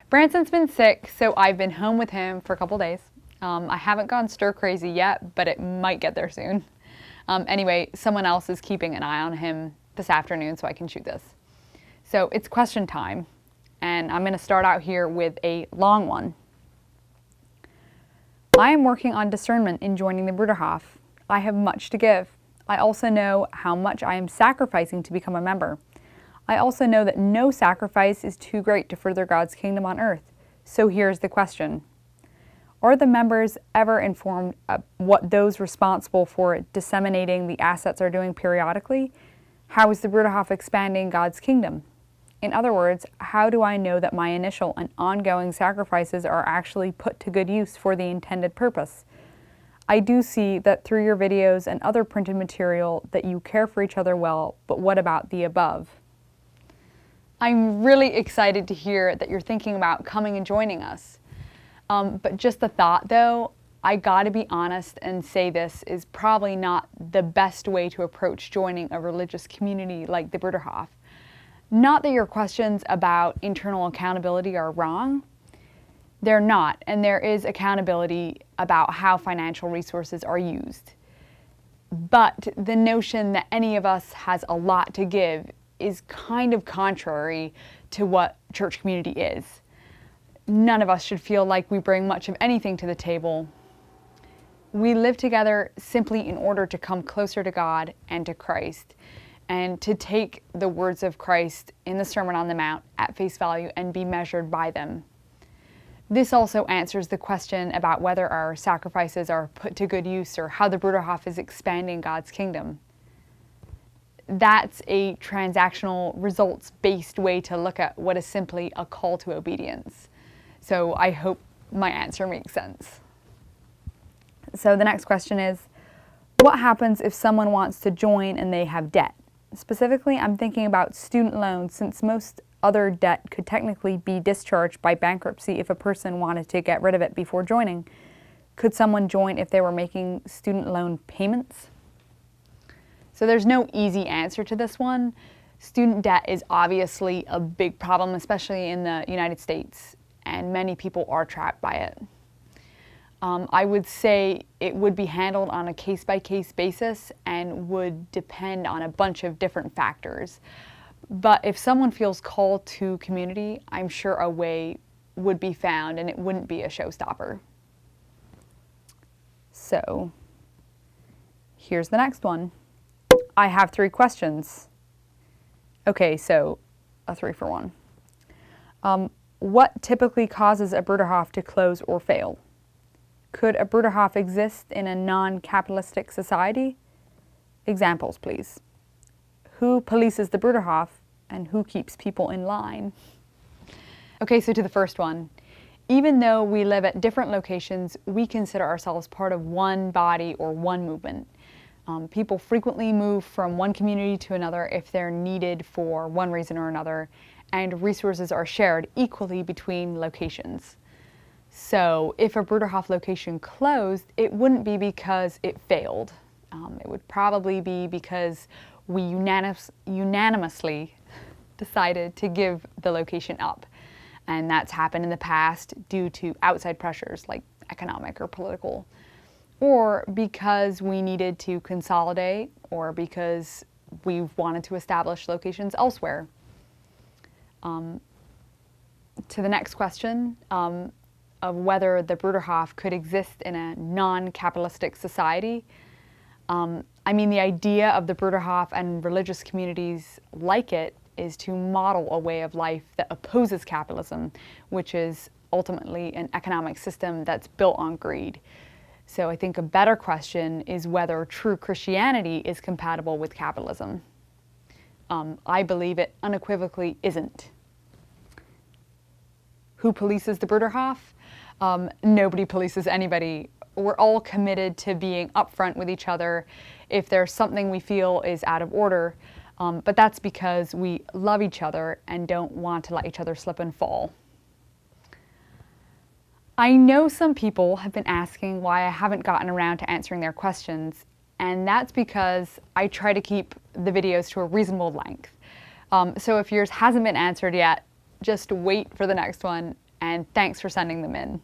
Branson's been sick, so I've been home with him for a couple days. I haven't gone stir crazy yet, but it might get there soon. Anyway, someone else is keeping an eye on him this afternoon so I can shoot this. So it's question time, and I'm going to start out here with a long one. I am working on discernment in joining the Bruderhof. I have much to give. I also know how much I am sacrificing to become a member. I also know that no sacrifice is too great to further God's kingdom on earth. So here's the question. Are the members ever informed of what those responsible for disseminating the assets are doing periodically? How is the Bruderhof expanding God's kingdom? In other words, how do I know that my initial and ongoing sacrifices are actually put to good use for the intended purpose? I do see that through your videos and other printed material that you care for each other well, but what about the above? I'm really excited to hear that you're thinking about coming and joining us. But just the thought though, I gotta be honest and say this is probably not the best way to approach joining a religious community like the Bruderhof. Not that your questions about internal accountability are wrong. They're not, and there is accountability about how financial resources are used. But the notion that any of us has a lot to give is kind of contrary to what church community is. None of us should feel like we bring much of anything to the table. We live together simply in order to come closer to God and to Christ, and to take the words of Christ in the Sermon on the Mount at face value and be measured by them. This also answers the question about whether our sacrifices are put to good use or how the Bruderhof is expanding God's kingdom. That's a transactional, results-based way to look at what is simply a call to obedience. So I hope my answer makes sense. So the next question is, what happens if someone wants to join and they have debt? Specifically, I'm thinking about student loans, since most other debt could technically be discharged by bankruptcy if a person wanted to get rid of it before joining. Could someone join if they were making student loan payments? So there's no easy answer to this one. Student debt is obviously a big problem, especially in the United States, and many people are trapped by it. I would say it would be handled on a case-by-case basis and would depend on a bunch of different factors. But if someone feels called to community, I'm sure a way would be found and it wouldn't be a showstopper. So here's the next one. I have 3 questions. Okay, so a 3 for 1. What typically causes a Bruderhof to close or fail? Could a Bruderhof exist in a non-capitalistic society? Examples, please. Who polices the Bruderhof and who keeps people in line? Okay, so to the first one. Even though we live at different locations, we consider ourselves part of one body or one movement. People frequently move from one community to another if they're needed for one reason or another, and resources are shared equally between locations. So if a Bruderhof location closed, it wouldn't be because it failed. It would probably be because we unanimously decided to give the location up. And that's happened in the past due to outside pressures like economic or political, or because we needed to consolidate, or because we wanted to establish locations elsewhere. To the next question, of whether the Bruderhof could exist in a non-capitalistic society. I mean, the idea of the Bruderhof and religious communities like it is to model a way of life that opposes capitalism, which is ultimately an economic system that's built on greed. So I think a better question is whether true Christianity is compatible with capitalism. I believe it unequivocally isn't. Who polices the Bruderhof? Nobody polices anybody. We're all committed to being upfront with each other if there's something we feel is out of order, but that's because we love each other and don't want to let each other slip and fall. I know some people have been asking why I haven't gotten around to answering their questions, and that's because I try to keep the videos to a reasonable length. So if yours hasn't been answered yet, just wait for the next one and thanks for sending them in.